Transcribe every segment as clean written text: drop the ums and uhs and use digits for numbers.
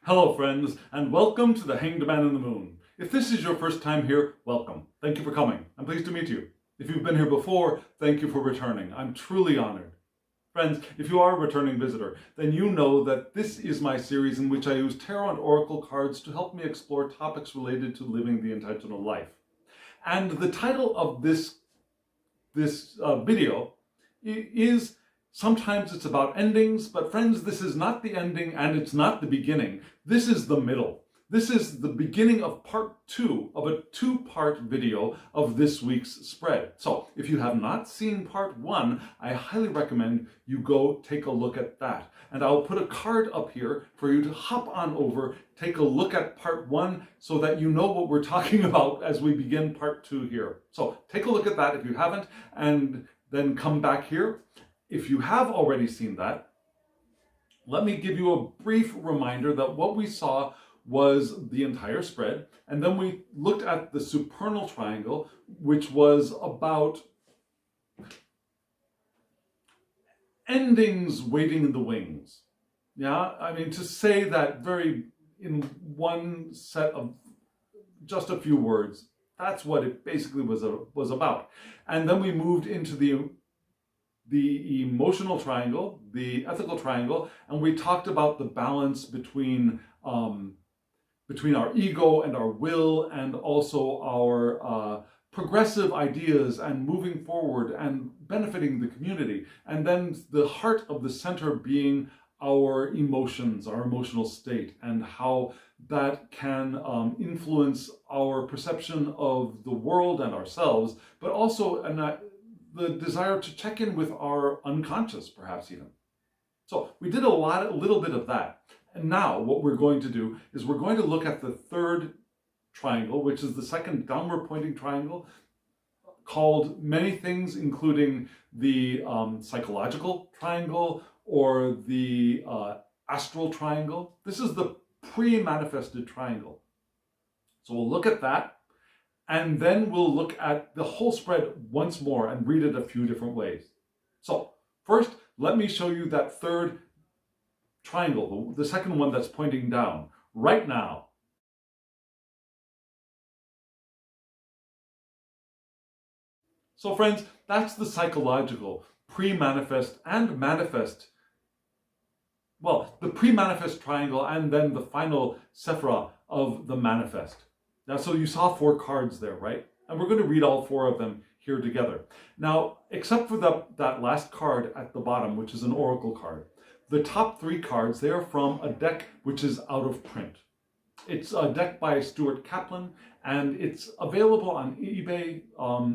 Hello friends, and welcome to the Hanged Man in the Moon. If this is your first time here, welcome. Thank you for coming. I'm pleased to meet you. If you've been here before, thank you for returning. I'm truly honored. Friends, if you are a returning visitor, then you know that this is my series in which I use tarot and oracle cards to help me explore topics related to living the intentional life. And the title of this video is sometimes it's about endings, but friends, this is not the ending and it's not the beginning. This is the middle. This is the beginning of part 2 of a 2-part video of this week's spread. So if you have not seen part 1, I highly recommend you go take a look at that. And I'll put a card up here for you to hop on over, take a look at part 1 so that you know what we're talking about as we begin part 2 here. So take a look at that if you haven't, and then come back here. If you have already seen that, let me give you a brief reminder that what we saw was the entire spread, and then we looked at the supernal triangle, which was about endings waiting in the wings. Yeah, I mean, to say that very in one set of just a few words, that's what it basically was about. And then we moved into the emotional triangle, the ethical triangle, and we talked about the balance between our ego and our will, and also our progressive ideas and moving forward and benefiting the community. And then the heart of the center being our emotions, our emotional state, and how that can influence our perception of the world and ourselves, but also the desire to check in with our unconscious, perhaps even. So we did a little bit of that. And now what we're going to do is we're going to look at the third triangle, which is the second downward pointing triangle, called many things, including the psychological triangle or the astral triangle. This is the pre-manifested triangle. So we'll look at that, and then we'll look at the whole spread once more and read it a few different ways. So first, let me show you that third triangle, the second one that's pointing down, right now. So friends, that's the psychological, pre-manifest and manifest, well, the pre-manifest triangle and then the final sephira of the manifest. Now, so you saw 4 cards there, right? And we're going to read all 4 of them here together. Now, except for that last card at the bottom, which is an oracle card, the top 3 cards, they are from a deck which is out of print. It's a deck by Stuart Kaplan, and it's available on eBay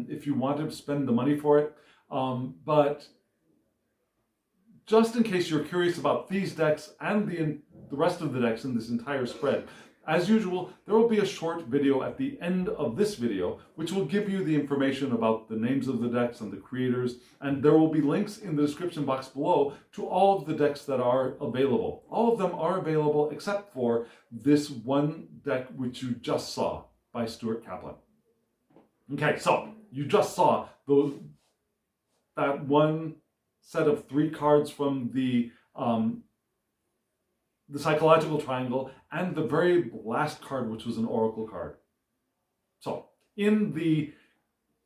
if you want to spend the money for it. But just in case you're curious about these decks and the rest of the decks in this entire spread, as usual, there will be a short video at the end of this video, which will give you the information about the names of the decks and the creators, and there will be links in the description box below to all of the decks that are available. All of them are available except for this one deck which you just saw by Stuart Kaplan. Okay, so you just saw that one set of 3 cards from the psychological triangle, and the very last card, which was an oracle card. So in the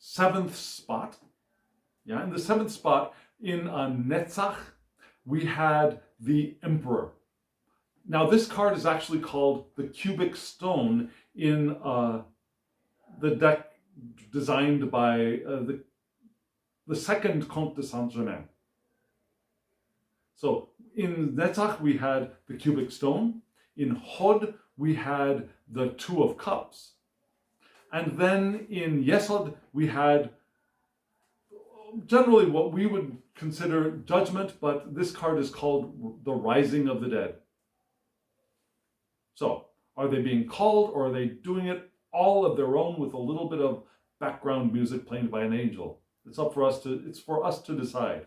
7th spot, in Netzach, we had the Emperor. Now this card is actually called the cubic stone in the deck designed by the second Comte de Saint-Germain. So in Netzach, we had the cubic stone. In Hod, we had the 2 of Cups. And then in Yesod, we had generally what we would consider judgment, but this card is called the Rising of the Dead. So are they being called, or are they doing it all of their own with a little bit of background music played by an angel? It's for us to decide.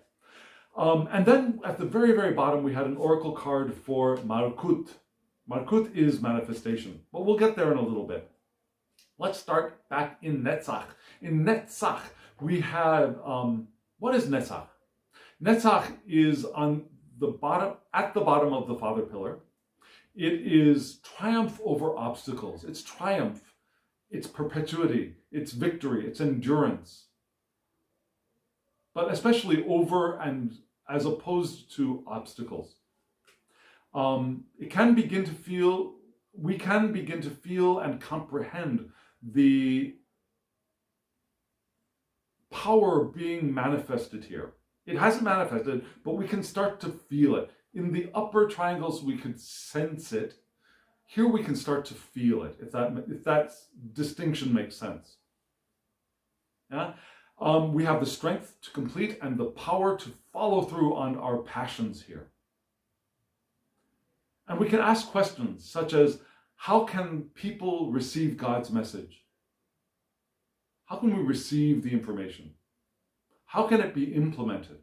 And then at the very, very bottom, we had an oracle card for Malkut. Malkut is manifestation, but we'll get there in a little bit. Let's start back in Netzach. In Netzach, we have, what is Netzach? Netzach is on the bottom, at the bottom of the father pillar. It is triumph over obstacles. It's triumph, it's perpetuity, it's victory, it's endurance. But especially over and as opposed to obstacles. We can begin to feel and comprehend the power being manifested here. It hasn't manifested, but we can start to feel it. In the upper triangles, we could sense it. Here we can start to feel it, if that distinction makes sense. Yeah? We have the strength to complete and the power to follow through on our passions here. And we can ask questions such as, how can people receive God's message? How can we receive the information? How can it be implemented?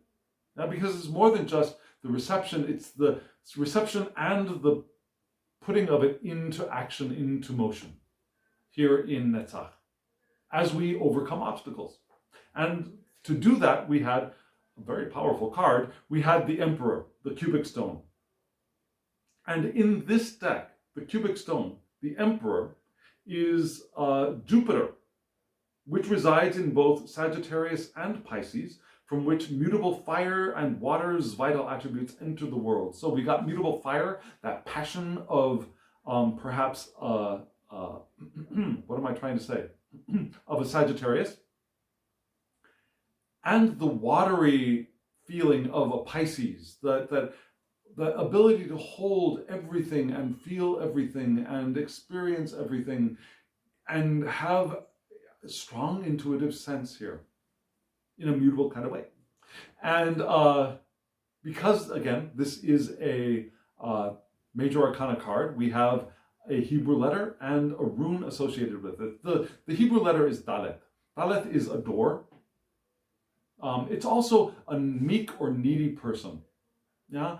Now, because it's more than just the reception, it's reception and the putting of it into action, into motion, here in Netzach, as we overcome obstacles. And to do that, we had a very powerful card. We had the Emperor, the cubic stone. And in this deck, the cubic stone, the Emperor, is Jupiter, which resides in both Sagittarius and Pisces, from which mutable fire and water's vital attributes enter the world. So we got mutable fire, that passion of perhaps, what am I trying to say? Of a Sagittarius. And the watery feeling of a Pisces, the ability to hold everything and feel everything and experience everything and have a strong intuitive sense here in a mutable kind of way. And because, again, this is a major arcana card, we have a Hebrew letter and a rune associated with it. The Hebrew letter is Dalet. Dalet is a door. It's also a meek or needy person. Yeah.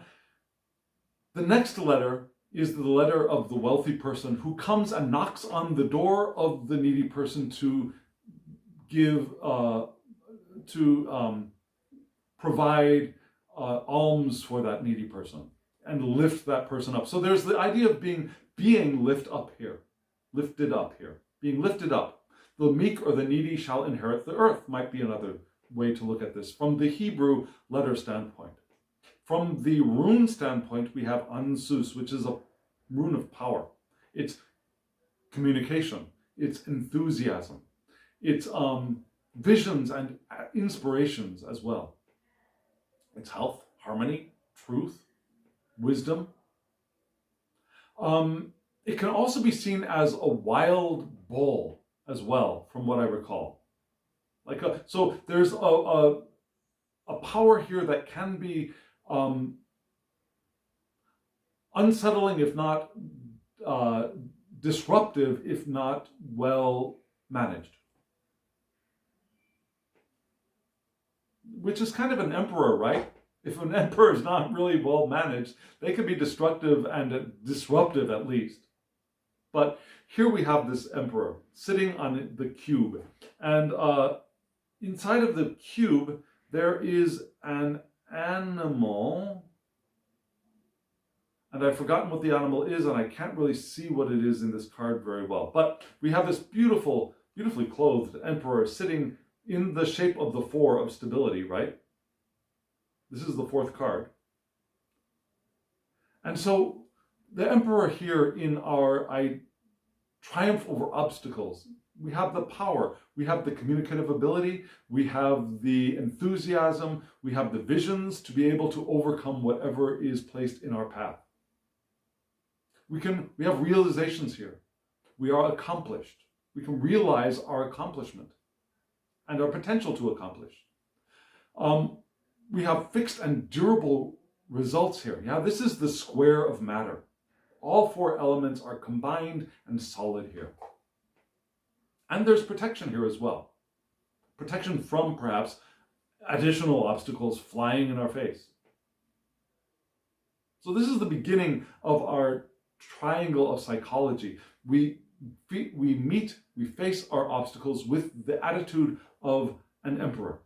The next letter is the letter of the wealthy person who comes and knocks on the door of the needy person to give, provide alms for that needy person and lift that person up. So there's the idea of being lifted up here, being lifted up. The meek or the needy shall inherit the earth might be another way to look at this from the Hebrew letter standpoint. From the rune standpoint, we have Ansus, which is a rune of power. It's communication, it's enthusiasm, it's visions and inspirations as well. It's health, harmony, truth, wisdom. It can also be seen as a wild bull as well, from what I recall. So there's a power here that can be unsettling, if not disruptive, if not well managed. Which is kind of an emperor, right? If an emperor is not really well managed, they can be destructive and disruptive at least. But here we have this emperor sitting on the cube. And inside of the cube, there is an animal. And I've forgotten what the animal is, and I can't really see what it is in this card very well. But we have this beautifully clothed emperor sitting in the shape of the 4 of stability, right? This is the 4th card. And so the emperor here in our triumph over obstacles, we have the power, we have the communicative ability, we have the enthusiasm, we have the visions to be able to overcome whatever is placed in our path. We have realizations here. We are accomplished. We can realize our accomplishment and our potential to accomplish. We have fixed and durable results here. Yeah, this is the square of matter. All 4 elements are combined and solid here. And there's protection here as well. Protection from perhaps additional obstacles flying in our face. So this is the beginning of our triangle of psychology. We face our obstacles with the attitude of an emperor.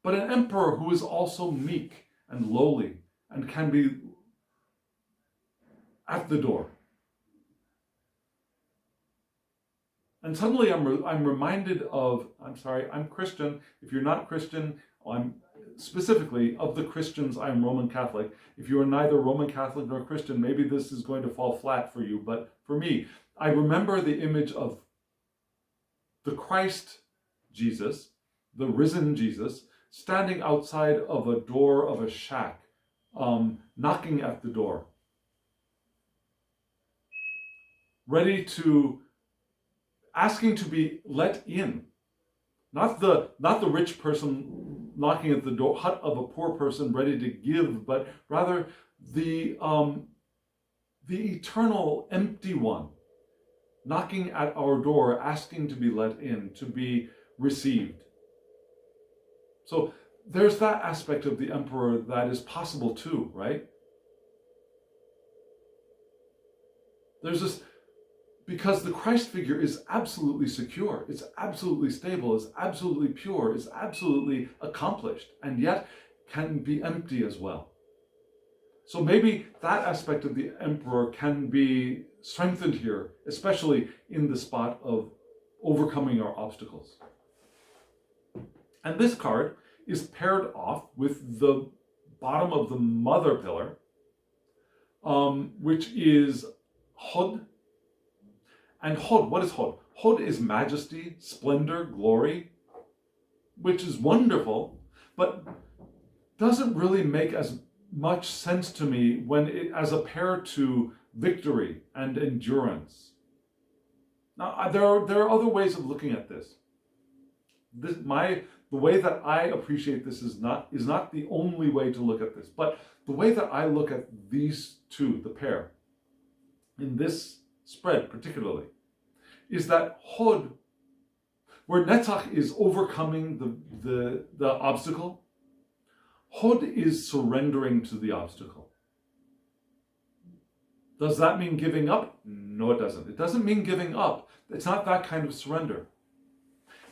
But an emperor who is also meek and lowly and can be at the door. And suddenly I'm reminded of, I'm Christian. If you're not Christian, I'm specifically of the Christians, I'm Roman Catholic. If you are neither Roman Catholic nor Christian, maybe this is going to fall flat for you. But for me, I remember the image of the Christ Jesus, the risen Jesus, standing outside of a door of a shack, knocking at the door, ready to, asking to be let in. Not the rich person knocking at the door, hut of a poor person ready to give, but rather the eternal empty one knocking at our door, asking to be let in, to be received. So there's that aspect of the emperor that is possible too, right? There's this, because the Christ figure is absolutely secure, it's absolutely stable, it's absolutely pure, it's absolutely accomplished, and yet can be empty as well. So maybe that aspect of the emperor can be strengthened here, especially in the spot of overcoming our obstacles. And this card is paired off with the bottom of the mother pillar, which is Hod. And Hod, what is Hod? Hod is majesty, splendor, glory, which is wonderful, but doesn't really make as much sense to me when it as a pair to victory and endurance. Now, there are other ways of looking at this. The way that I appreciate this is not the only way to look at this, but the way that I look at these two, the pair, in this spread particularly, is that Hod, where Netzach is overcoming the obstacle, Hod is surrendering to the obstacle. Does that mean giving up? No, it doesn't. It doesn't mean giving up. It's not that kind of surrender.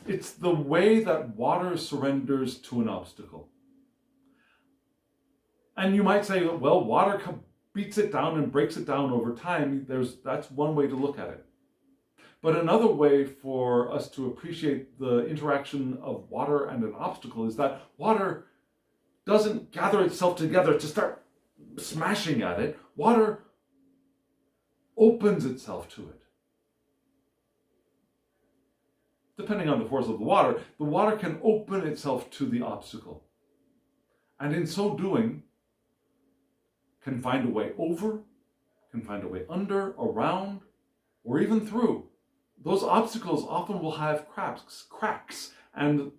It's the way that water surrenders to an obstacle. And you might say, well, water beats it down and breaks it down over time. That's one way to look at it. But another way for us to appreciate the interaction of water and an obstacle is that water doesn't gather itself together to start smashing at it. Water opens itself to it. Depending on the force of the water can open itself to the obstacle. And in so doing, can find a way over, can find a way under, around, or even through. Those obstacles often will have cracks, and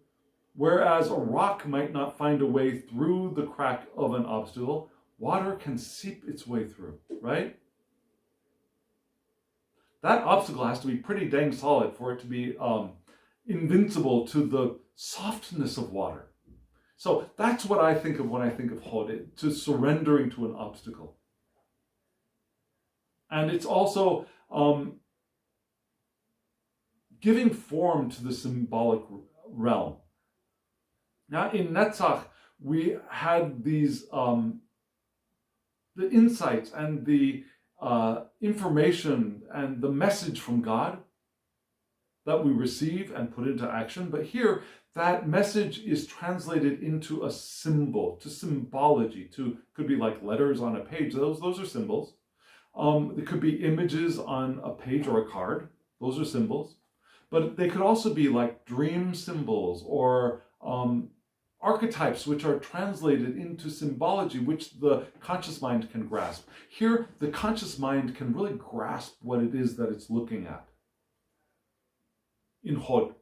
whereas a rock might not find a way through the crack of an obstacle, water can seep its way through, right? That obstacle has to be pretty dang solid for it to be invincible to the softness of water. So that's what I think of when I think of Hod, to surrendering to an obstacle. And it's also giving form to the symbolic realm. Now in Netzach, we had these, the insights and the information and the message from God that we receive and put into action. But here, that message is translated into a symbol, to symbology, could be like letters on a page. Those are symbols. It could be images on a page or a card. Those are symbols. But they could also be like dream symbols or archetypes which are translated into symbology, which the conscious mind can grasp. Here, the conscious mind can really grasp what it is that it's looking at in Hod.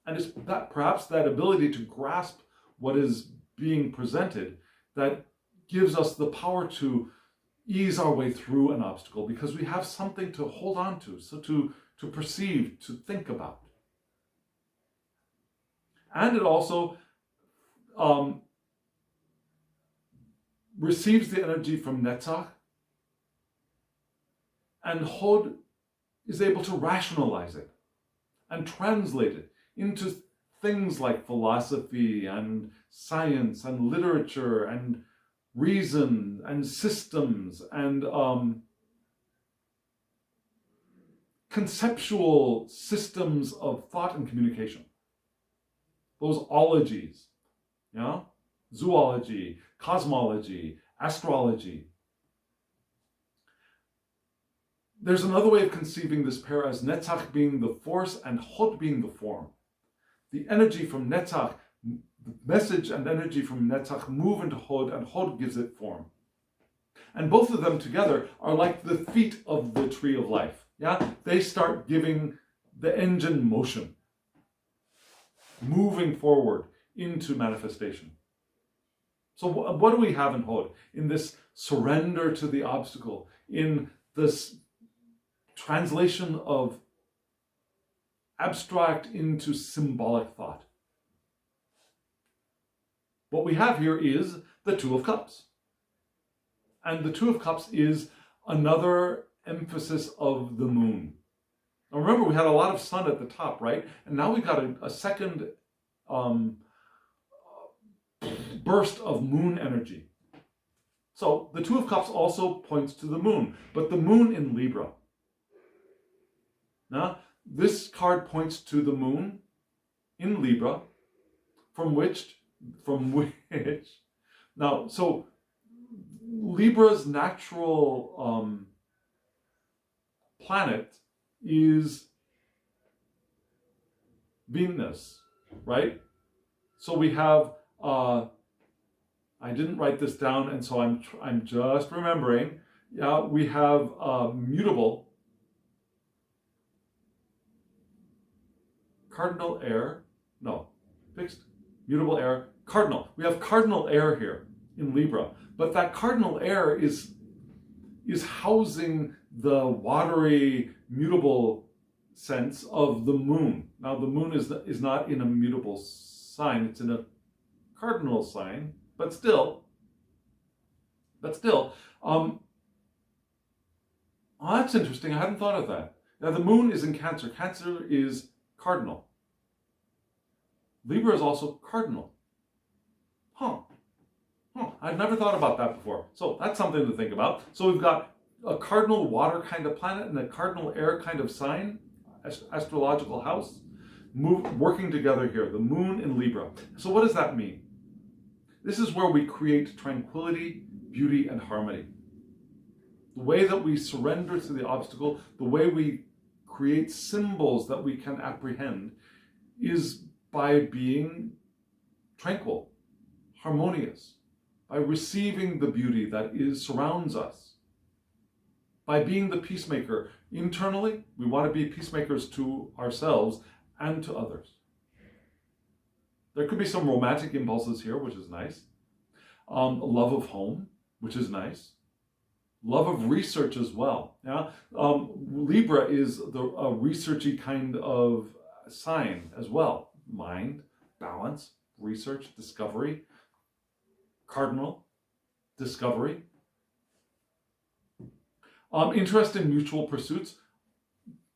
And it's perhaps that ability to grasp what is being presented that gives us the power to ease our way through an obstacle, because we have something to hold on to, so to perceive, to think about. And it also receives the energy from Netzach, and Hod is able to rationalize it and translate it into things like philosophy and science and literature and reason and systems and conceptual systems of thought and communication. Those ologies, yeah? Zoology, cosmology, astrology. There's another way of conceiving this pair as Netzach being the force and Hod being the form. The energy from Netzach, the message and energy from Netzach move into Hod, and Hod gives it form. And both of them together are like the feet of the tree of life. Yeah, they start giving the engine motion, moving forward into manifestation. So what do we have in Hod? In this surrender to the obstacle, in this translation of abstract into symbolic thought. What we have here is the Two of Cups. And the Two of Cups is another emphasis of the moon. Now remember, we had a lot of sun at the top, right? And now we've got a second burst of moon energy. So the Two of Cups also points to the moon, but the moon in Libra. Now, this card points to the moon in Libra, from which, now, so Libra's natural planet is Venus, right? So we have, I didn't write this down, and so I'm just remembering. Yeah, we have mutable, cardinal air, no, fixed, mutable air, cardinal. We have cardinal air here in Libra, but that cardinal air is housing the watery, mutable sense of the moon. Now the moon is not in a mutable sign, it's in a cardinal sign, but still, oh, that's interesting. I hadn't thought of that. Now the moon is in Cancer. Cancer is cardinal. Libra is also cardinal. I've never thought about that before. So that's something to think about. So we've got a cardinal water kind of planet and a cardinal air kind of sign, astrological house, working together here, the moon in Libra. So what does that mean? This is where we create tranquility, beauty, and harmony. The way that we surrender to the obstacle, the way we create symbols that we can apprehend, is by being tranquil, harmonious, by receiving the beauty that surrounds us, by being the peacemaker. Internally, we want to be peacemakers to ourselves and to others. There could be some romantic impulses here, which is nice. Love of home, which is nice. Love of research as well. Yeah, Libra is a researchy kind of sign as well. Mind, balance, research, discovery. Cardinal, discovery. Interest in mutual pursuits,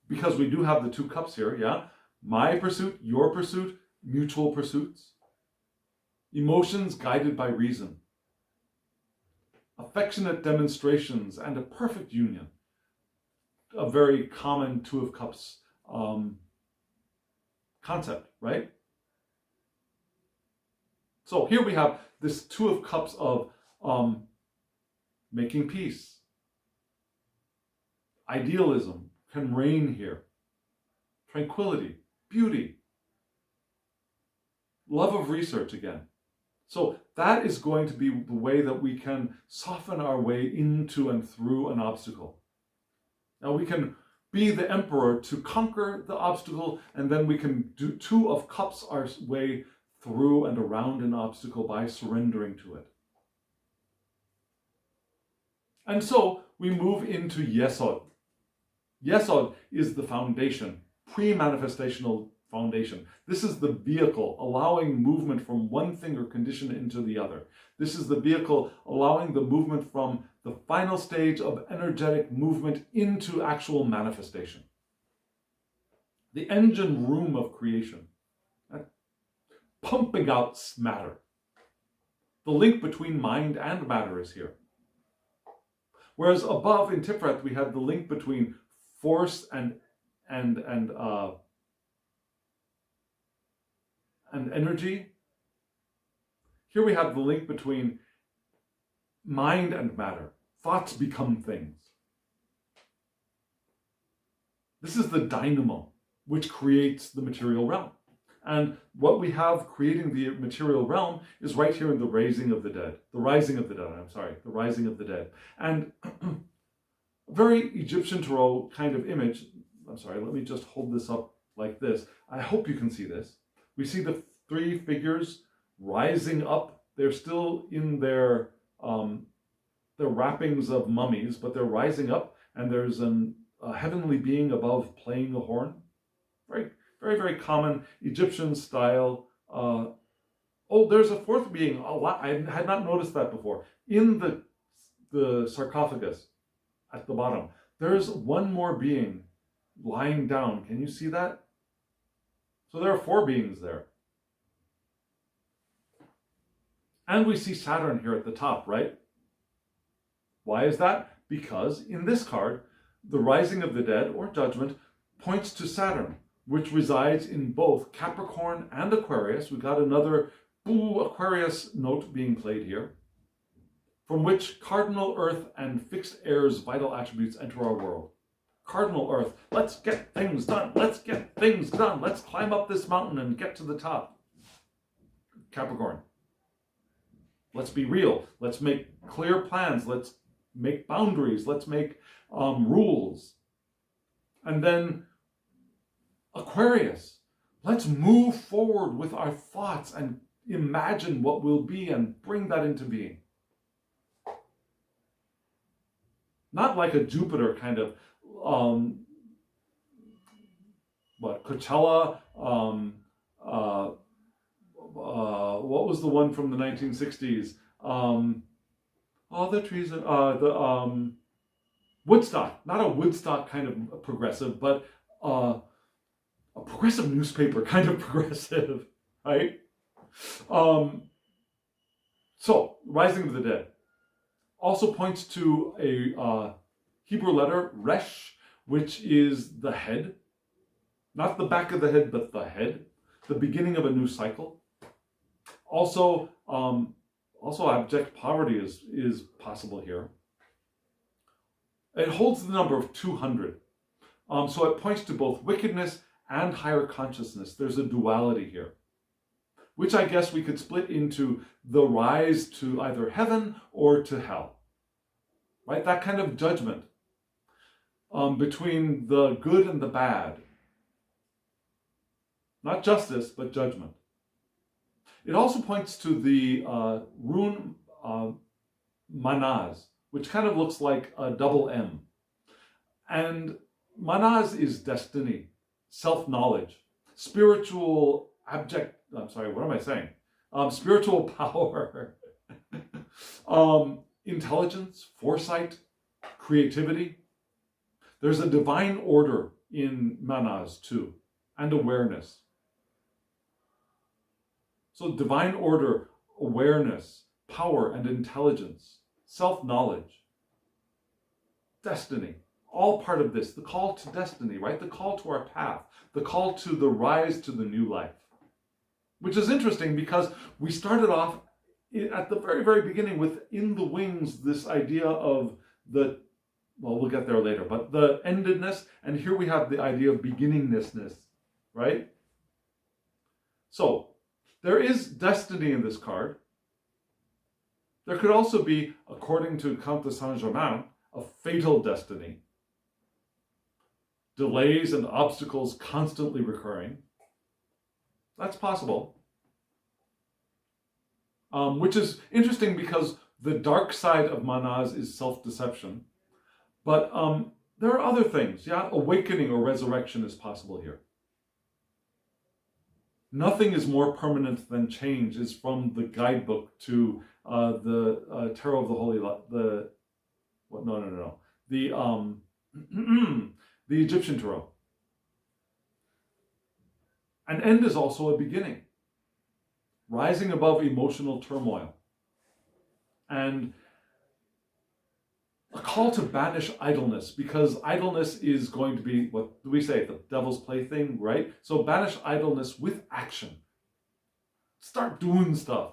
because we do have the Two Cups here, yeah? My pursuit, your pursuit, mutual pursuits. Emotions guided by reason. Affectionate demonstrations and a perfect union. A very common Two of Cups concept, right? So here we have this Two of Cups of making peace. Idealism can reign here. Tranquility, beauty. Love of research again. So that is going to be the way that we can soften our way into and through an obstacle. Now we can be the emperor to conquer the obstacle, and then we can do Two of Cups our way through and around an obstacle by surrendering to it. And so we move into Yesod. Yesod is the foundation, pre-manifestational foundation. This is the vehicle allowing movement from one thing or condition into the other. This is the vehicle allowing the movement from the final stage of energetic movement into actual manifestation. The engine room of creation, pumping out matter. The link between mind and matter is here. Whereas above in Tiferet we had the link between force and and energy. Here we have the link between mind and matter. Thoughts become things. This is the dynamo which creates the material realm. And what we have creating the material realm is right here in the rising of the dead. The rising of the dead. And a very Egyptian Tarot kind of image. I'm sorry, let me just hold this up like this. I hope you can see this. We see the three figures rising up. They're still in their wrappings of mummies, but they're rising up, and there's a heavenly being above playing a horn. Very, very, very common Egyptian style. Oh, there's a fourth being. I had not noticed that before. In the sarcophagus at the bottom, there's one more being lying down. Can you see that? So there are four beings there. And we see Saturn here at the top, right? Why is that? Because in this card, the rising of the dead, or judgment, points to Saturn, which resides in both Capricorn and Aquarius. We got another Aquarius note being played here, from which cardinal Earth and fixed air's vital attributes enter our world. Cardinal Earth, let's get things done. Let's get things done. Let's climb up this mountain and get to the top. Capricorn, let's be real. Let's make clear plans. Let's make boundaries. Let's make rules. And then Aquarius, let's move forward with our thoughts and imagine what will be and bring that into being. Not like a Jupiter kind of, Coachella, what was the one from the 1960s? All the trees, Woodstock. Not a Woodstock kind of progressive, but a progressive newspaper kind of progressive, right? So, Rising of the Dead also points to a Hebrew letter, Resh, which is the head. Not the back of the head, but the head. The beginning of a new cycle. Also abject poverty is possible here. It holds the number of 200. So it points to both wickedness and higher consciousness. There's a duality here, which I guess we could split into the rise to either heaven or to hell. Right? That kind of judgment between the good and the bad. Not justice, but judgment. It also points to the rune Manaz, which kind of looks like a double M. And Manaz is destiny, self-knowledge, spiritual spiritual power, intelligence, foresight, creativity. There's a divine order in Manaz too, and awareness. So divine order, awareness, power and intelligence, self-knowledge, destiny, all part of this. The call to destiny, right? The call to our path, the call to the rise to the new life. Which is interesting because we started off at the very, very beginning with in the wings, this idea of we'll get there later, but the endedness, and here we have the idea of beginningness, right? So, there is destiny in this card. There could also be, according to Count de Saint-Germain, a fatal destiny. Delays and obstacles constantly recurring. That's possible. Which is interesting because the dark side of Manaz is self-deception. But there are other things. Yeah, awakening or resurrection is possible here. Nothing is more permanent than change is from the guidebook to the Tarot of the Holy the Egyptian Tarot. An end is also a beginning, rising above emotional turmoil. And a call to banish idleness, because idleness is going to be, what do we say, the devil's plaything, right? So banish idleness with action. Start doing stuff.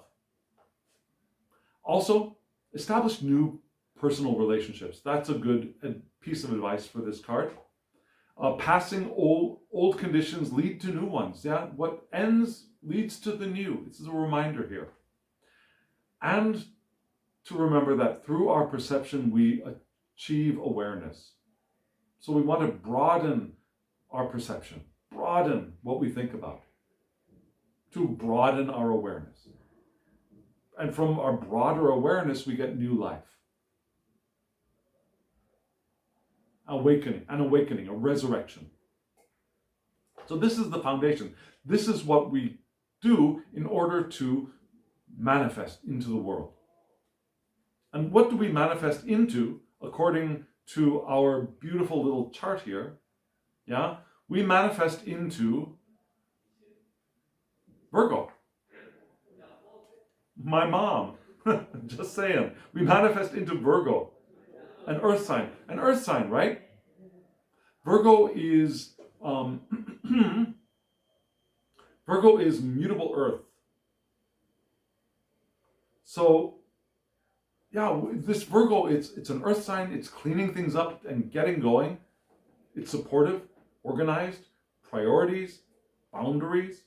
Also, establish new personal relationships. That's a good piece of advice for this card. Passing old conditions lead to new ones. Yeah, what ends leads to the new. This is a reminder here. And to remember that through our perception, we achieve awareness. So we want to broaden our perception, broaden what we think about, to broaden our awareness. And from our broader awareness, we get new life. An awakening, a resurrection. So this is the foundation. This is what we do in order to manifest into the world. And what do we manifest into according to our beautiful little chart here? Yeah, we manifest into Virgo. My mom, just saying. We manifest into Virgo, an earth sign, right? Virgo is Virgo is mutable earth. So yeah, this Virgo, it's an earth sign. It's cleaning things up and getting going. It's supportive, organized, priorities, boundaries,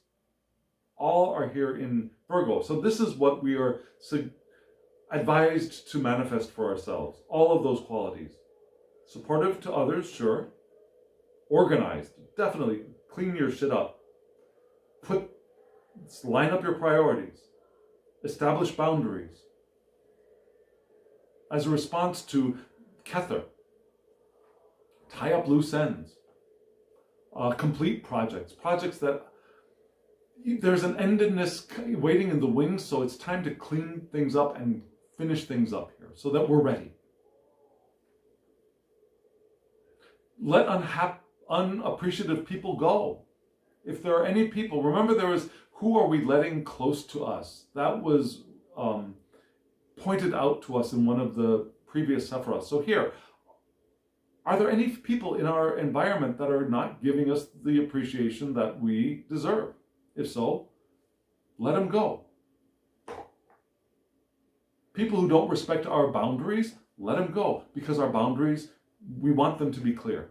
all are here in Virgo. So this is what we are advised to manifest for ourselves. All of those qualities. Supportive to others, sure. Organized, definitely. Clean your shit up. Line up your priorities. Establish boundaries. As a response to Kether, tie up loose ends. Complete projects that there's an endedness waiting in the wings, so it's time to clean things up and finish things up here so that we're ready. Let unappreciative people go. If there are any people, remember there was, who are we letting close to us? That was pointed out to us in one of the previous Sephiroth. So here, are there any people in our environment that are not giving us the appreciation that we deserve? If so, let them go. People who don't respect our boundaries, let them go, because our boundaries, we want them to be clear.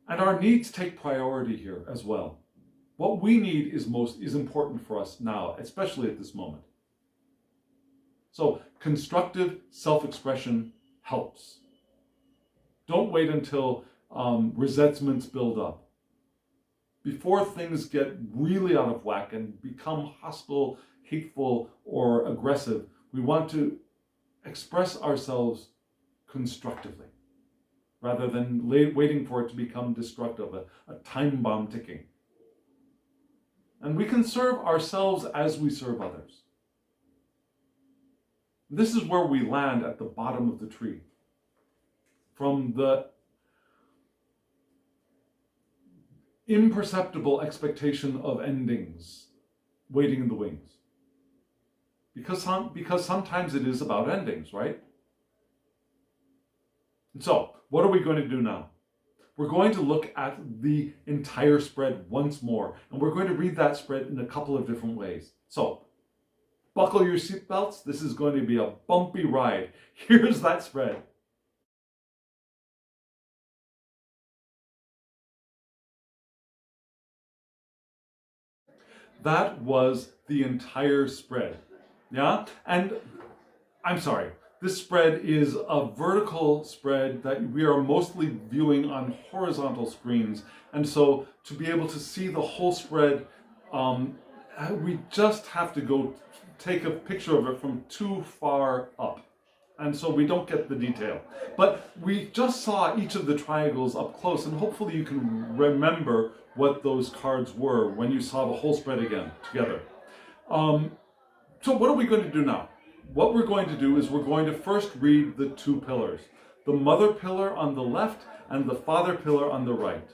And our needs take priority here as well. What we need is important for us now, especially at this moment. So constructive self-expression helps. Don't wait until resentments build up. Before things get really out of whack and become hostile, hateful, or aggressive, we want to express ourselves constructively, rather than waiting for it to become destructive, a time bomb ticking. And we can serve ourselves as we serve others. This is where we land at the bottom of the tree. From the imperceptible expectation of endings waiting in the wings. Because sometimes it is about endings, right? And so, what are we going to do now? We're going to look at the entire spread once more, and we're going to read that spread in a couple of different ways. So, buckle your seatbelts. This is going to be a bumpy ride. Here's that spread. That was the entire spread. Yeah? And I'm sorry, this spread is a vertical spread that we are mostly viewing on horizontal screens. And so to be able to see the whole spread, we just have to go take a picture of it from too far up. And so we don't get the detail. But we just saw each of the triangles up close, and hopefully you can remember what those cards were when you saw the whole spread again together. So what are we going to do now? What we're going to do is we're going to first read the two pillars. The mother pillar on the left and the father pillar on the right.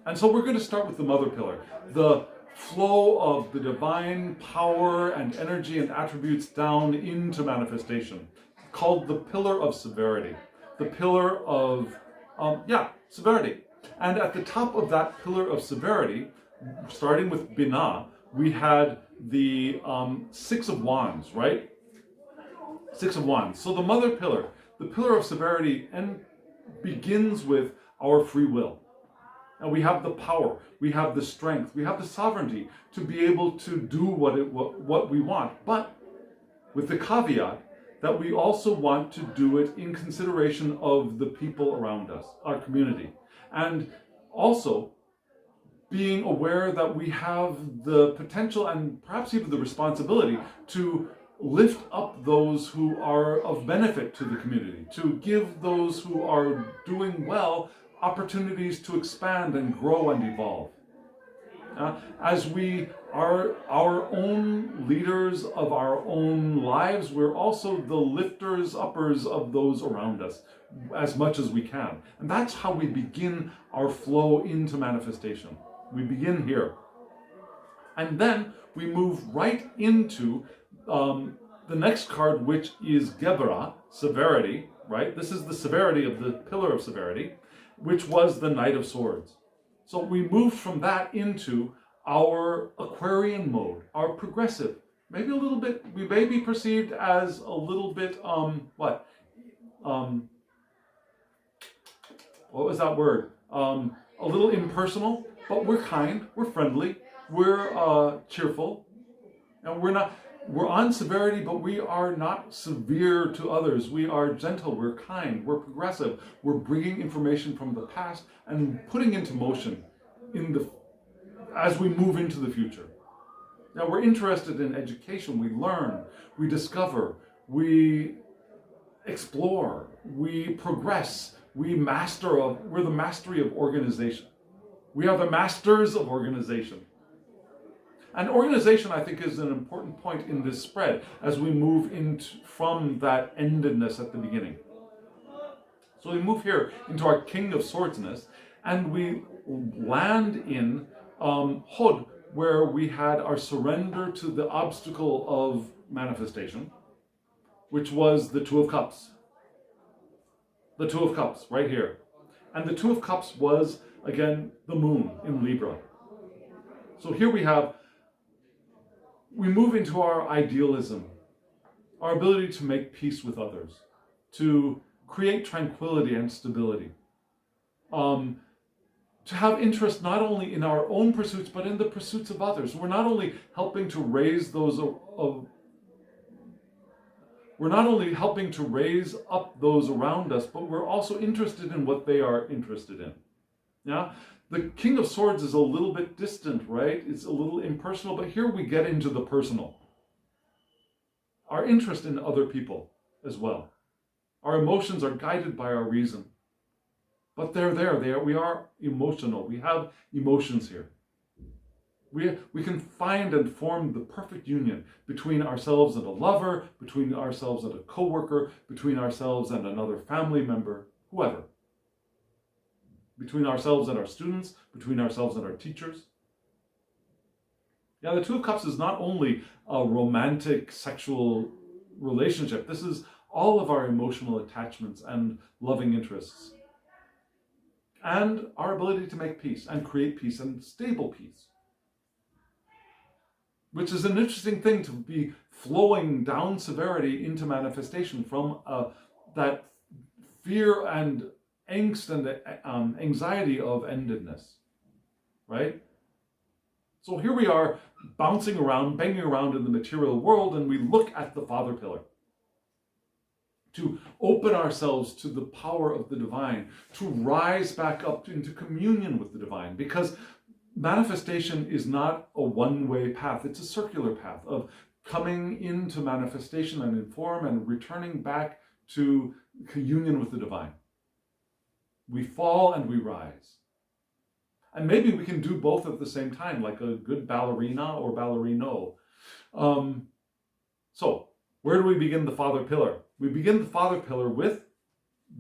And so we're going to start with the mother pillar. The flow of the divine power and energy and attributes down into manifestation. called the pillar of severity. The pillar of, severity. And at the top of that pillar of severity, starting with Binah, we had the Six of Wands, right? Six of Wands. So the mother pillar, the pillar of severity, begins with our free will. And we have the power, we have the strength, we have the sovereignty to be able to do what we want. But with the caveat that we also want to do it in consideration of the people around us, our community. And also being aware that we have the potential and perhaps even the responsibility to lift up those who are of benefit to the community, to give those who are doing well opportunities to expand and grow and evolve. As we are our own leaders of our own lives, we're also the lifters, uppers of those around us as much as we can. And that's how we begin our flow into manifestation. We begin here. And then we move right into the next card, which is Gebra, severity, right? This is the severity of the pillar of severity, which was the Knight of Swords. So we move from that into our Aquarian mode, our progressive. Maybe a little bit, we may be perceived as a little bit, what was that word? A little impersonal, but we're kind, we're friendly, we're cheerful, and we're on severity, but we are not severe to others. We are gentle, we're kind, we're progressive. We're bringing information from the past and putting into motion as we move into the future. Now, we're interested in education. We learn, we discover, we explore, we progress, we're the mastery of organization. We are the masters of organization. And organization, I think, is an important point in this spread as we move from that endedness at the beginning. So we move here into our King of Swordsness, and we land in Hod, where we had our surrender to the obstacle of manifestation, which was the Two of Cups. The Two of Cups, right here. And the Two of Cups was, again, the moon in Libra. So here we move into our idealism, our ability to make peace with others, to create tranquility and stability, to have interest not only in our own pursuits, but in the pursuits of others. We're not only helping to raise up those around us, but we're also interested in what they are interested in. Yeah? The King of Swords is a little bit distant, right? It's a little impersonal, but here we get into the personal. Our interest in other people as well. Our emotions are guided by our reason. But they're there. We are emotional. We have emotions here. We can find and form the perfect union between ourselves and a lover, between ourselves and a coworker, between ourselves and another family member, whoever. Between ourselves and our students, between ourselves and our teachers. Yeah, the Two of Cups is not only a romantic sexual relationship. This is all of our emotional attachments and loving interests. And our ability to make peace and create peace and stable peace. Which is an interesting thing to be flowing down severity into manifestation from that fear and angst and anxiety of endedness, right? So here we are bouncing around, banging around in the material world, and we look at the Father Pillar. To open ourselves to the power of the divine, to rise back up into communion with the divine, because manifestation is not a one-way path, it's a circular path of coming into manifestation and inform and returning back to communion with the divine. We fall and we rise. And maybe we can do both at the same time, like a good ballerina or ballerino. So, where do we begin the Father Pillar? We begin the Father Pillar with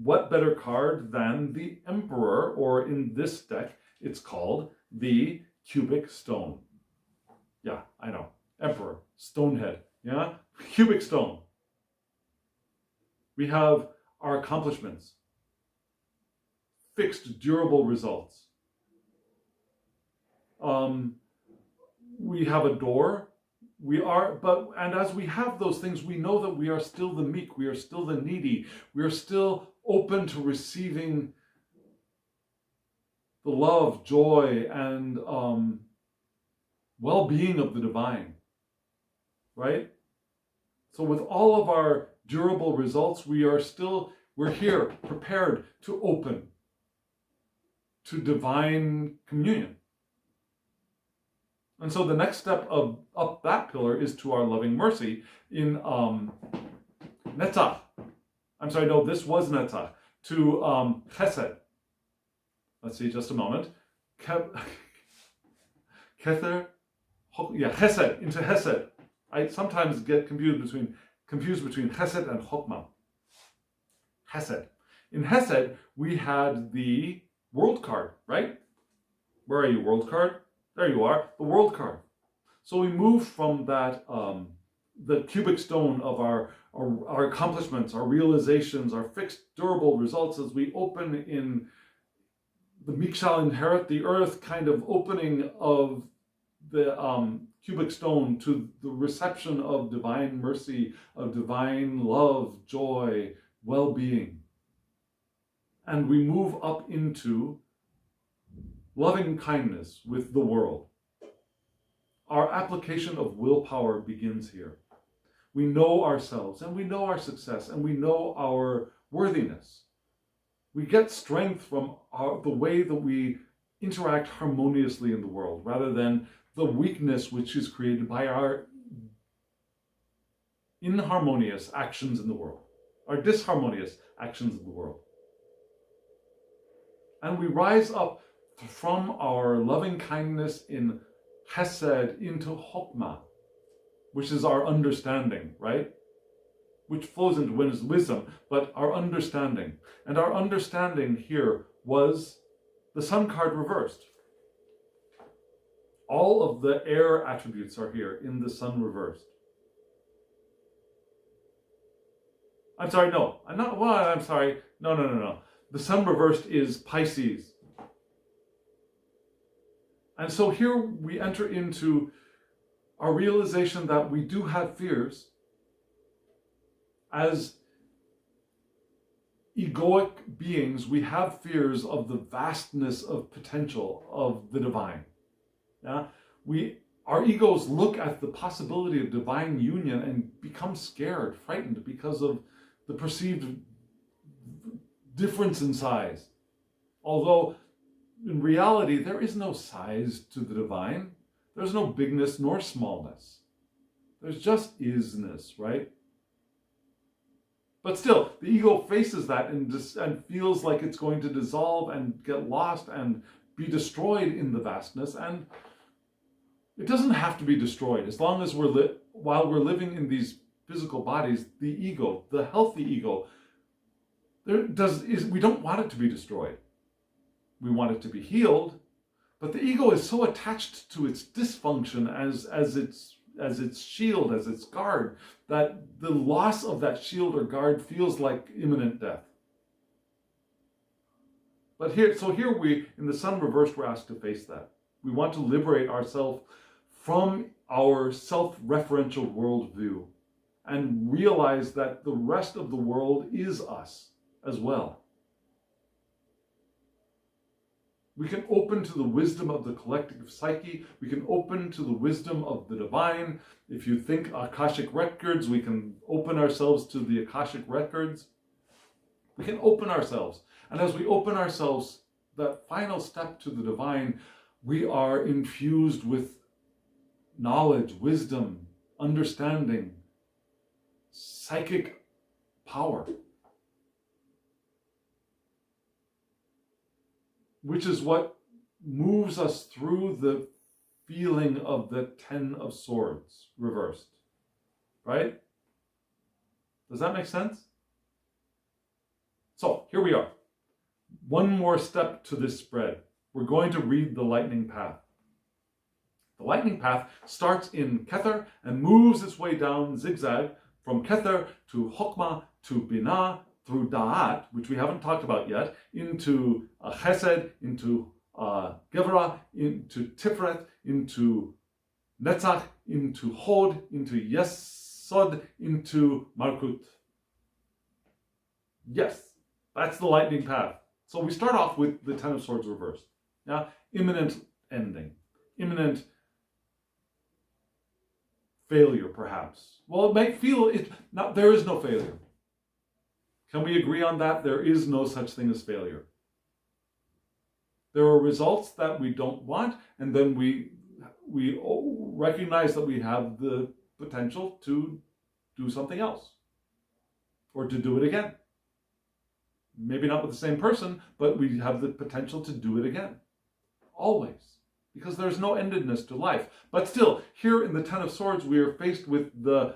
what better card than the Emperor, or in this deck, it's called the Cubic Stone. Yeah, I know. Emperor, Stonehead, yeah? Cubic Stone. We have our accomplishments, fixed, durable results. We have a door. And as we have those things, we know that we are still the meek, we are still the needy, we are still open to receiving the love, joy, and well-being of the divine, right? So with all of our durable results, we're here prepared to open to divine communion. And so the next step up that pillar is to our loving mercy in netzach. I'm sorry, no, this was netzach. To chesed. Let's see, just a moment. Kether, chesed, into hesed. I sometimes get confused between chesed and chokmah. Hesed. In hesed, we had the world card, right? Where are you, world card? There you are, the world card. So we move from that, the cubic stone of our accomplishments, our realizations, our fixed, durable results as we open in the meek shall inherit the earth kind of opening of the cubic stone to the reception of divine mercy, of divine love, joy, well-being. And we move up into loving kindness with the world. Our application of willpower begins here. We know ourselves, and we know our success, and we know our worthiness. We get strength from the way that we interact harmoniously in the world, rather than the weakness which is created by our inharmonious actions in the world, our disharmonious actions in the world. And we rise up from our loving kindness in chesed into chokmah, which is our understanding, right? Which flows into wisdom, but our understanding. And our understanding here was the sun card reversed. All of the air attributes are here in the sun reversed. I'm sorry, no. I'm sorry. No. The sun reversed is Pisces. And so here we enter into our realization that we do have fears as egoic beings. We have fears of the vastness of potential of the divine. Yeah? Our egos look at the possibility of divine union and become scared, frightened because of the perceived difference in size. Although in reality, there is no size to the divine. There's no bigness nor smallness. There's just isness, right? But still, the ego faces that and feels like it's going to dissolve and get lost and be destroyed in the vastness. And it doesn't have to be destroyed. As long as while we're living in these physical bodies, the ego, the healthy ego, we don't want it to be destroyed. We want it to be healed, but the ego is so attached to its dysfunction as its shield, as its guard, that the loss of that shield or guard feels like imminent death. But here we, in the sun reversed, we're asked to face that. We want to liberate ourselves from our self-referential worldview and realize that the rest of the world is us as well. We can open to the wisdom of the collective psyche. We can open to the wisdom of the divine. If you think Akashic records, we can open ourselves to the Akashic records. We can open ourselves. And as we open ourselves, that final step to the divine, we are infused with knowledge, wisdom, understanding, psychic power, which is what moves us through the feeling of the Ten of Swords reversed, right? Does that make sense? So here we are. One more step to this spread. We're going to read the lightning path. The lightning path starts in Kether and moves its way down zigzag from Kether to Chokmah to binah, through da'at, which we haven't talked about yet, into chesed, into gevra, into tiferet, into netzach, into hod, into yesod, into malkut. Yes, that's the lightning path. So we start off with the Ten of Swords reversed. Yeah, imminent ending, imminent failure, perhaps. Well, it might feel it. Now, there is no failure. Can we agree on that? There is no such thing as failure. There are results that we don't want, and then we recognize that we have the potential to do something else, or to do it again. Maybe not with the same person, but we have the potential to do it again. Always. Because there's no endedness to life. But still, here in the Ten of Swords, we are faced with the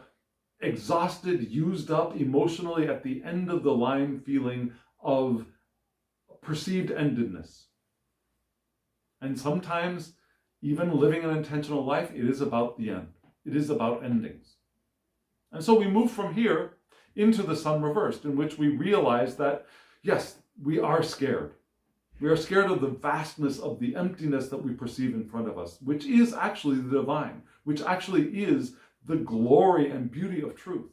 exhausted, used up, emotionally at the end of the line feeling of perceived endedness. And sometimes, even living an intentional life, it is about the end. It is about endings. And so we move from here into the Sun reversed, in which we realize that, yes, we are scared. We are scared of the vastness of the emptiness that we perceive in front of us, which is actually the divine, which actually is the glory and beauty of truth.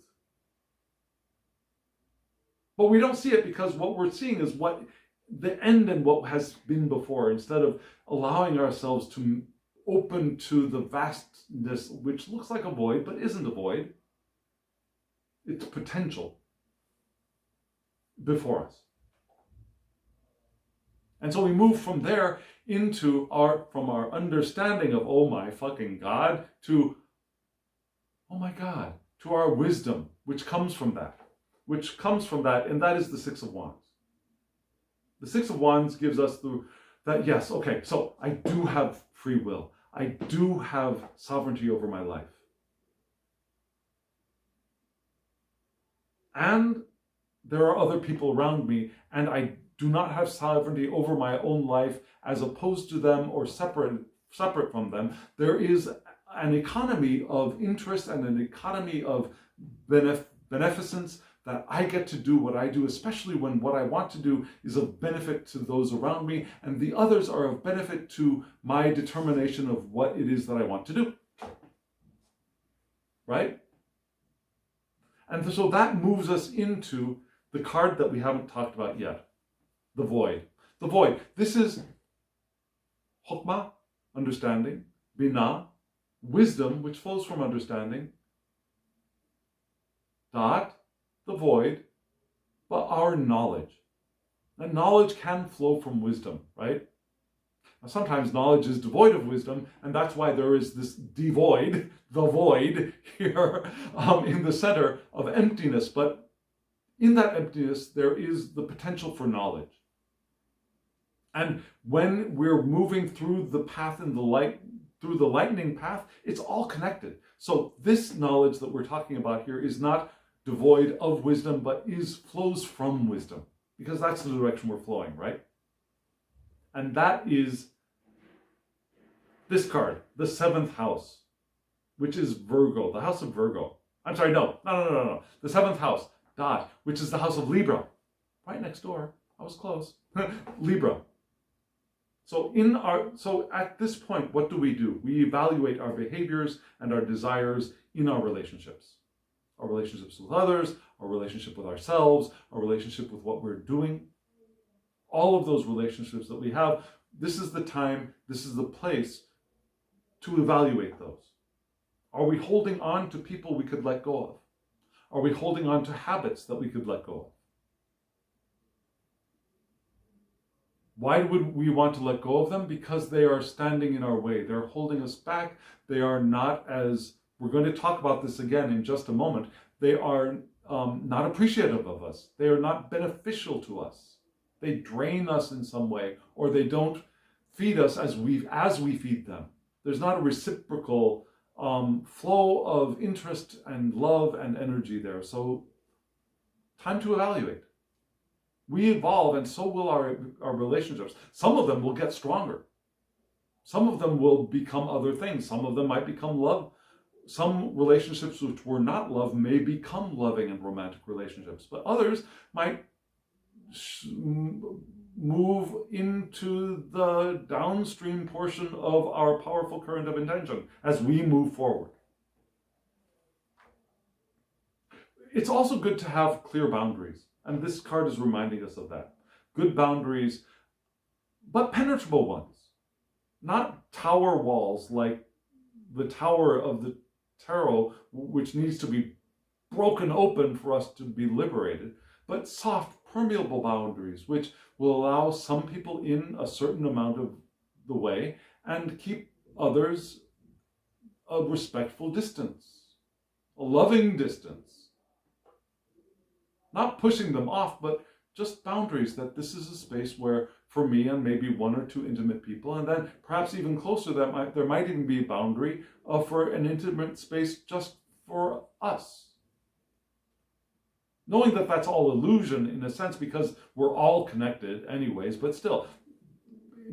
But we don't see it because what we're seeing is what the end and what has been before, instead of allowing ourselves to open to the vastness, which looks like a void, but isn't a void. It's potential before us. And so we move from there into from our understanding of, oh my fucking God, to, oh my God, to our wisdom, which comes from that, and that is the Six of Wands. The Six of Wands gives us that, yes, okay, so I do have free will. I do have sovereignty over my life. And there are other people around me, and I do not have sovereignty over my own life as opposed to them or separate from them. There is an economy of interest and an economy of beneficence that I get to do what I do, especially when what I want to do is of benefit to those around me, and the others are of benefit to my determination of what it is that I want to do. Right? And so that moves us into the card that we haven't talked about yet, the void. The void. This is Chokmah, understanding, Binah, wisdom, which flows from understanding, Da'at, the void, but our knowledge. And knowledge can flow from wisdom, right? Now, sometimes knowledge is devoid of wisdom, and that's why there is this devoid, the void here in the center of emptiness. But in that emptiness, there is the potential for knowledge. And when we're moving through the path in the light, through the lightning path, it's all connected. So this knowledge that we're talking about here is not devoid of wisdom, but flows from wisdom, because that's the direction we're flowing, right? And that is this card, the seventh house, which is Virgo, the house of Virgo. I'm sorry, no. The seventh house, Da'at, which is the house of Libra. Right next door. I was close. Libra. So at this point, what do? We evaluate our behaviors and our desires in our relationships. Our relationships with others, our relationship with ourselves, our relationship with what we're doing. All of those relationships that we have, this is the time, this is the place to evaluate those. Are we holding on to people we could let go of? Are we holding on to habits that we could let go of? Why would we want to let go of them? Because they are standing in our way. They're holding us back. They are not, as we're going to talk about this again in just a moment, they are not appreciative of us. They are not beneficial to us. They drain us in some way, or they don't feed us as we feed them. There's not a reciprocal flow of interest and love and energy there. So time to evaluate. We evolve, and so will our relationships. Some of them will get stronger. Some of them will become other things. Some of them might become love. some relationships which were not love may become loving and romantic relationships, but others might move into the downstream portion of our powerful current of intention as we move forward. It's also good to have clear boundaries, and this card is reminding us of that. Good boundaries, but penetrable ones. Not tower walls like the tower of the tarot, which needs to be broken open for us to be liberated, but soft, permeable boundaries, which will allow some people in a certain amount of the way and keep others a respectful distance, a loving distance. Not pushing them off, but just boundaries, that this is a space where, for me and maybe one or two intimate people, and then perhaps even closer, there might even be a boundary for an intimate space just for us. Knowing that that's all illusion in a sense, because we're all connected anyways, but still,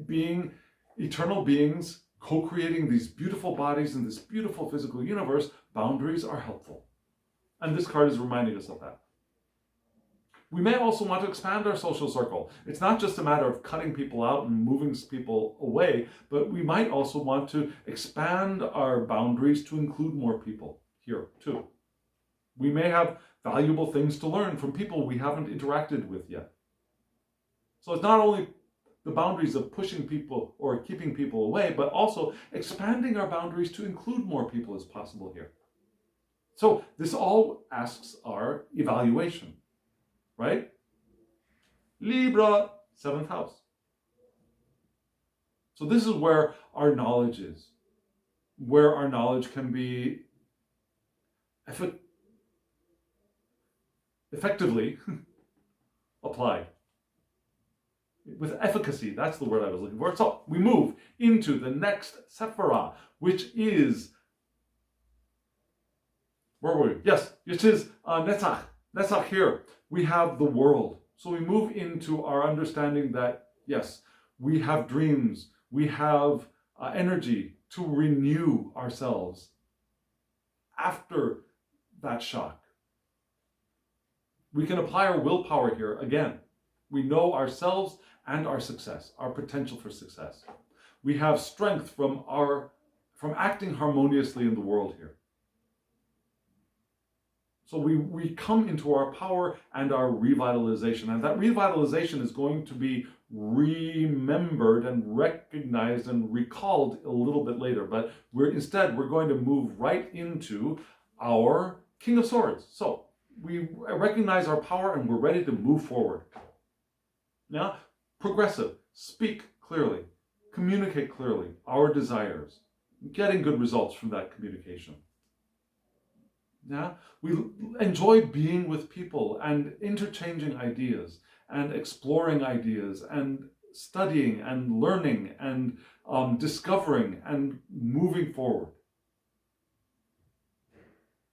being eternal beings, co-creating these beautiful bodies in this beautiful physical universe, boundaries are helpful. And this card is reminding us of that. We may also want to expand our social circle. It's not just a matter of cutting people out and moving people away, but we might also want to expand our boundaries to include more people here too. We may have valuable things to learn from people we haven't interacted with yet. So it's not only the boundaries of pushing people or keeping people away, but also expanding our boundaries to include more people as possible here. So this all asks our evaluation. Right? Libra, 7th house. So this is where our knowledge is, where our knowledge can be effectively applied. With efficacy, that's the word I was looking for. So we move into the next Sephirah, which is, where were we? Yes, it is Netzach. Netzach here. We have the world. So we move into our understanding that, yes, we have dreams, we have energy to renew ourselves after that shock. We can apply our willpower here again. We know ourselves and our success, our potential for success. We have strength from acting harmoniously in the world here. So we come into our power and our revitalization. And that revitalization is going to be remembered and recognized and recalled a little bit later. But instead, we're going to move right into our King of Swords. So we recognize our power and we're ready to move forward. Now, progressive, speak clearly, communicate clearly our desires, getting good results from that communication. Yeah, we enjoy being with people and interchanging ideas and exploring ideas and studying and learning and discovering and moving forward.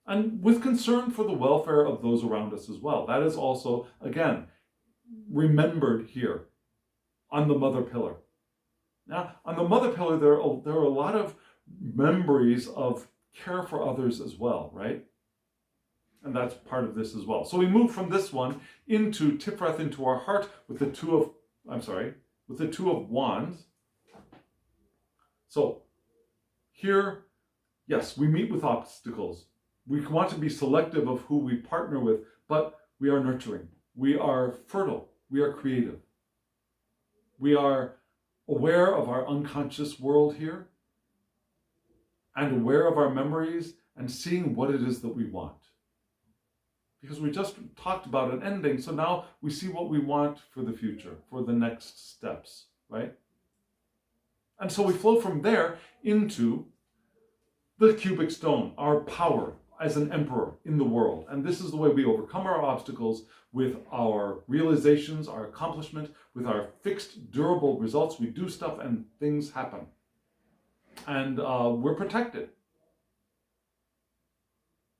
And with concern for the welfare of those around us as well. That is also, again, remembered here on the mother pillar. Now, on the mother pillar, there are a lot of memories of care for others as well, right? And that's part of this as well. So we move from this one into Tifreth, into our heart, with the two of wands. So here, yes, we meet with obstacles. We want to be selective of who we partner with, but we are nurturing. We are fertile. We are creative. We are aware of our unconscious world here and aware of our memories and seeing what it is that we want. Because we just talked about an ending, so now we see what we want for the future, for the next steps, right? And so we flow from there into the cubic stone, our power as an emperor in the world. And this is the way we overcome our obstacles with our realizations, our accomplishment, with our fixed, durable results. We do stuff and things happen. And we're protected.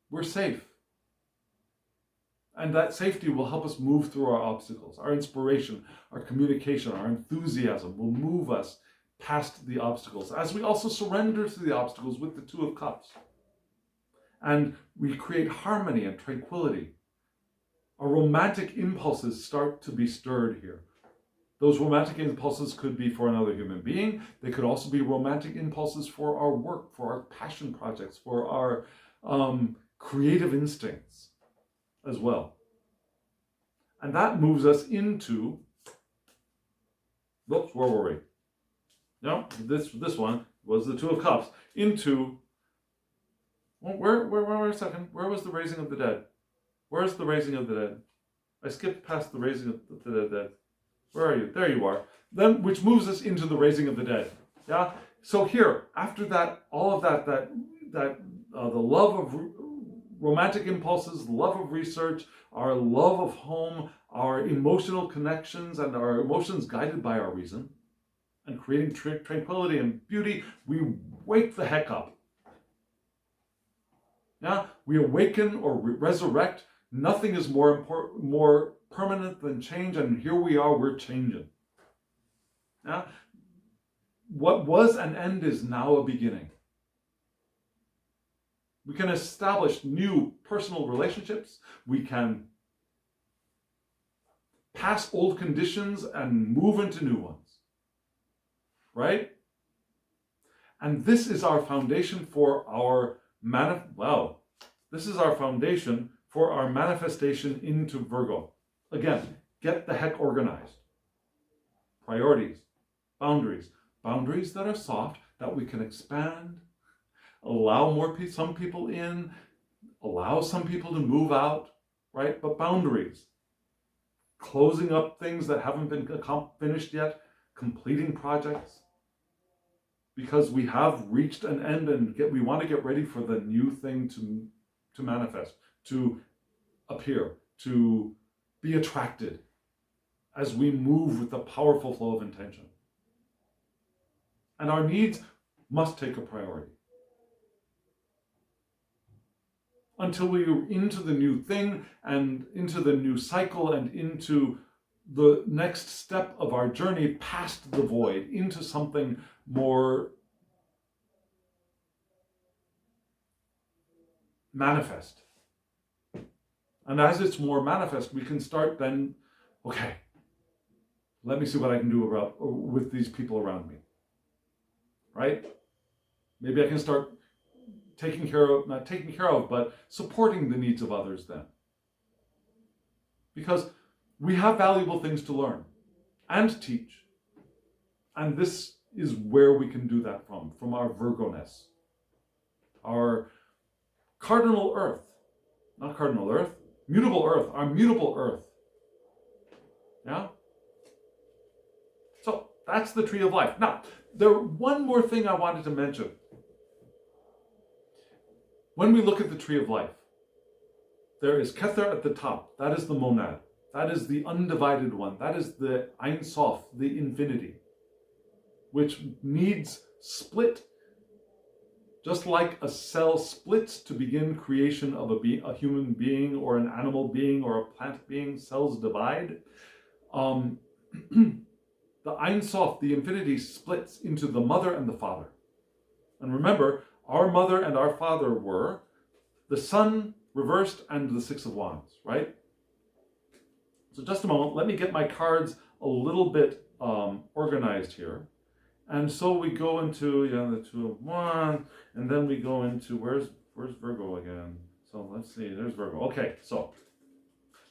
We're safe. And that safety will help us move through our obstacles. Our inspiration, our communication, our enthusiasm will move us past the obstacles, as we also surrender to the obstacles with the Two of Cups. and we create harmony and tranquility. Our romantic impulses start to be stirred here. Those romantic impulses could be for another human being. They could also be romantic impulses for our work, for our passion projects, for our creative instincts as well. And that moves us into, whoops, where were we? No, this one was the Two of Cups. Into, well, where a second, where was the raising of the dead? Where's the raising of the dead? I skipped past the raising of the dead. Where are you? There you are. Then, which moves us into the raising of the dead. Yeah. So here, after that, all of that, the love of romantic impulses, love of research, our love of home, our emotional connections, and our emotions guided by our reason, and creating tranquility and beauty, we wake the heck up. Yeah, we awaken or resurrect. Nothing is more permanent than change, and here we are, we're changing. Yeah? What was an end is now a beginning. We can establish new personal relationships. We can pass old conditions and move into new ones. Right? And this is our foundation for our this is our foundation for our manifestation into Virgo. Again, get the heck organized. Priorities, boundaries that are soft, that we can expand, allow some people in, allow some people to move out, right? But boundaries, closing up things that haven't been finished yet, completing projects, because we have reached an end and we want to get ready for the new thing to manifest, to appear, to be attracted as we move with the powerful flow of intention. And our needs must take a priority. Until we are into the new thing and into the new cycle and into the next step of our journey past the void, into something more manifest. And as it's more manifest, we can start then, okay, let me see what I can do with these people around me. Right? Maybe I can start not taking care of, but supporting the needs of others then. Because we have valuable things to learn and teach. And this is where we can do that from our Virgo-ness. Our mutable earth, our mutable earth. Yeah? So that's the tree of life. Now, one more thing I wanted to mention. When we look at the tree of life, there is Kether at the top. That is the monad. That is the undivided one. That is the Ein Sof, the infinity, which needs split. Just like a cell splits to begin creation of a human being or an animal being or a plant being, cells divide. The Ein Sof, the infinity, splits into the mother and the father. And remember, our mother and our father were the sun reversed and the Six of Wands, right? So just a moment, let me get my cards a little bit organized here. And so we go into the Two of Wands, and then we go into, where's Virgo again? So let's see, there's Virgo. Okay, so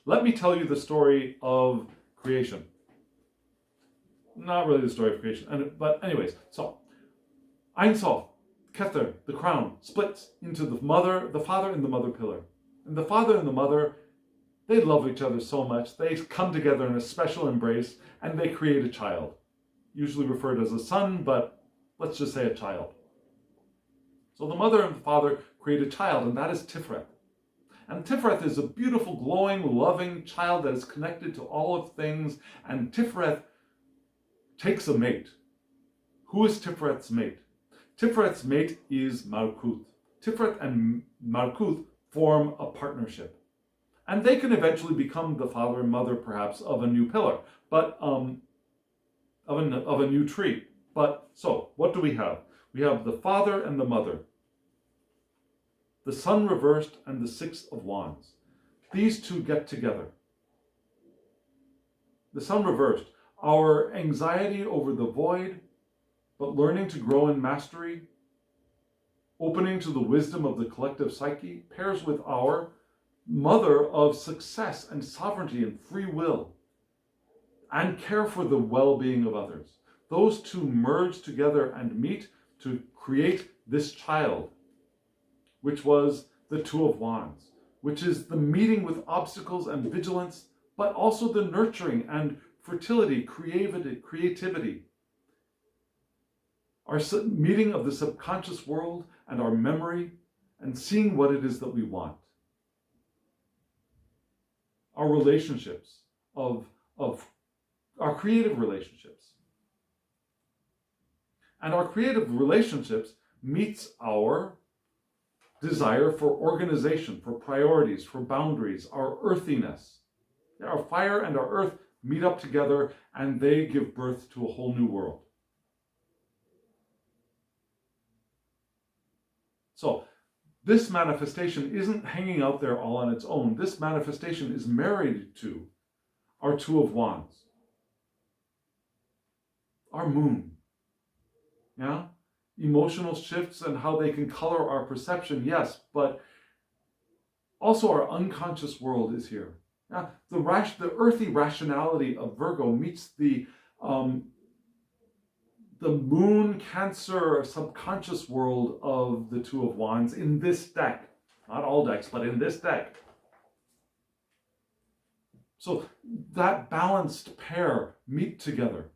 let me tell you the story of creation. Not really the story of creation, but anyways, so Ein Sof, Kether, the crown, splits into the father and the mother pillar. And the father and the mother, they love each other so much, they come together in a special embrace, and they create a child. Usually referred as a son, but let's just say a child. So the mother and the father create a child, and that is Tiferet. And Tiferet is a beautiful, glowing, loving child that is connected to all of things, and Tiferet takes a mate. Who is Tiferet's mate? Tiferet's mate is Malkuth. Tiferet and Malkuth form a partnership. And they can eventually become the father and mother, perhaps, of a new pillar, but of a new tree. But so, what do we have? We have the father and the mother. The Sun reversed and the Six of Wands. These two get together. The Sun reversed, our anxiety over the void, but learning to grow in mastery, opening to the wisdom of the collective psyche, pairs with our mother of success and sovereignty and free will, and care for the well-being of others. Those two merge together and meet to create this child, which was the Two of Wands, which is the meeting with obstacles and vigilance, but also the nurturing and fertility, creativity. Our meeting of the subconscious world and our memory, and seeing what it is that we want. Our relationships, of our creative relationships. And our creative relationships meets our desire for organization, for priorities, for boundaries, our earthiness. Our fire and our earth meet up together and they give birth to a whole new world. So this manifestation isn't hanging out there all on its own. This manifestation is married to our Two of Wands, our moon. Yeah? Emotional shifts and how they can color our perception, yes, but also our unconscious world is here. Yeah? The earthy rationality of Virgo meets the moon Cancer subconscious world of the Two of Wands in this deck. Not all decks, but in this deck. So that balanced pair meet together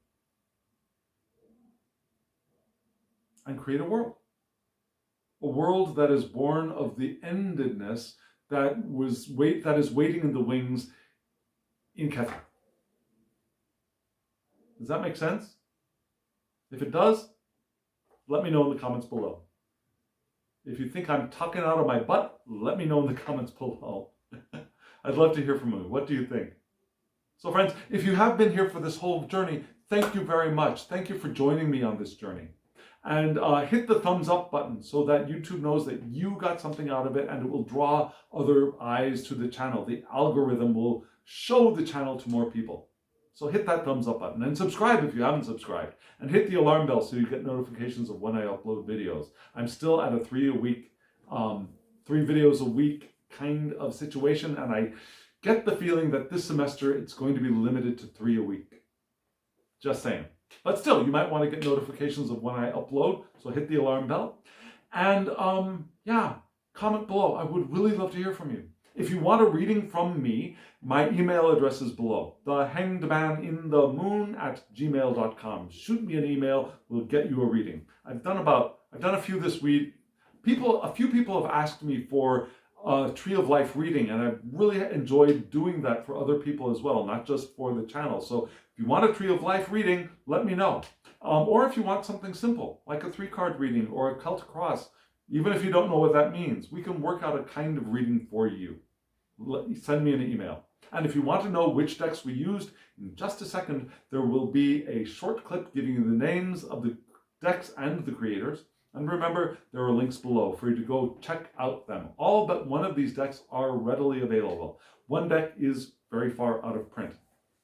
and create a world. A world that is born of the endedness that is waiting in the wings in Keter. Does that make sense? If it does, let me know in the comments below. If you think I'm talking out of my butt, let me know in the comments below. I'd love to hear from you. What do you think? So friends, if you have been here for this whole journey, thank you very much. Thank you for joining me on this journey. And hit the thumbs up button so that YouTube knows that you got something out of it and it will draw other eyes to the channel. The algorithm will show the channel to more people. So hit that thumbs up button and subscribe if you haven't subscribed. And hit the alarm bell so you get notifications of when I upload videos. I'm still at a 3 videos a week kind of situation. And I get the feeling that this semester it's going to be limited to 3 a week. Just saying. But still, you might want to get notifications of when I upload, so hit the alarm bell. And yeah, comment below. I would really love to hear from you. If you want a reading from me, my email address is below. thehangedmaninthemoon@gmail.com. Shoot me an email, we'll get you a reading. I've done a few this week. A few people have asked me for a Tree of Life reading, and I've really enjoyed doing that for other people as well, not just for the channel. So if you want a Tree of Life reading, let me know. Or if you want something simple, like a 3-card reading or a Celtic Cross, even if you don't know what that means, we can work out a kind of reading for you. Send me an email. And if you want to know which decks we used, in just a second, there will be a short clip giving you the names of the decks and the creators. And remember, there are links below for you to go check out them. All but one of these decks are readily available. One deck is very far out of print.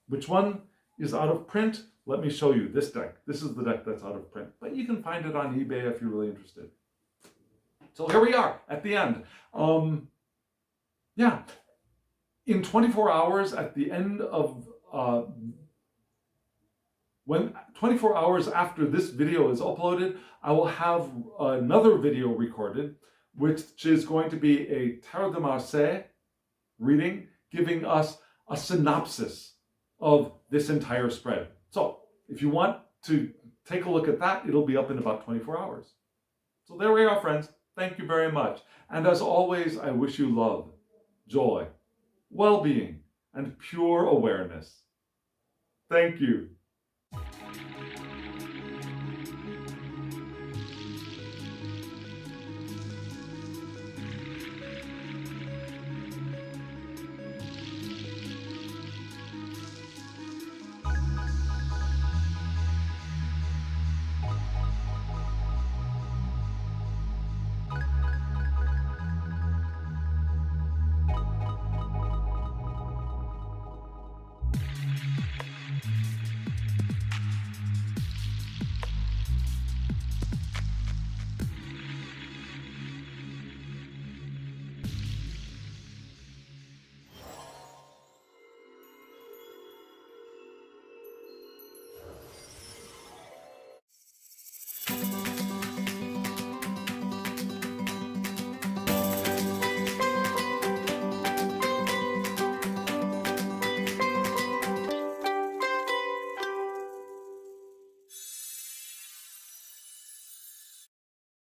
Which one is out of print? Let me show you this deck. This is the deck that's out of print. But you can find it on eBay if you're really interested. So here we are at the end. Yeah, in 24 hours at the end of 24 hours after this video is uploaded, I will have another video recorded, which is going to be a Tarot de Marseille reading, giving us a synopsis of this entire spread. So if you want to take a look at that, it'll be up in about 24 hours. So there we are, friends. Thank you very much. And as always, I wish you love, joy, well-being, and pure awareness. Thank you.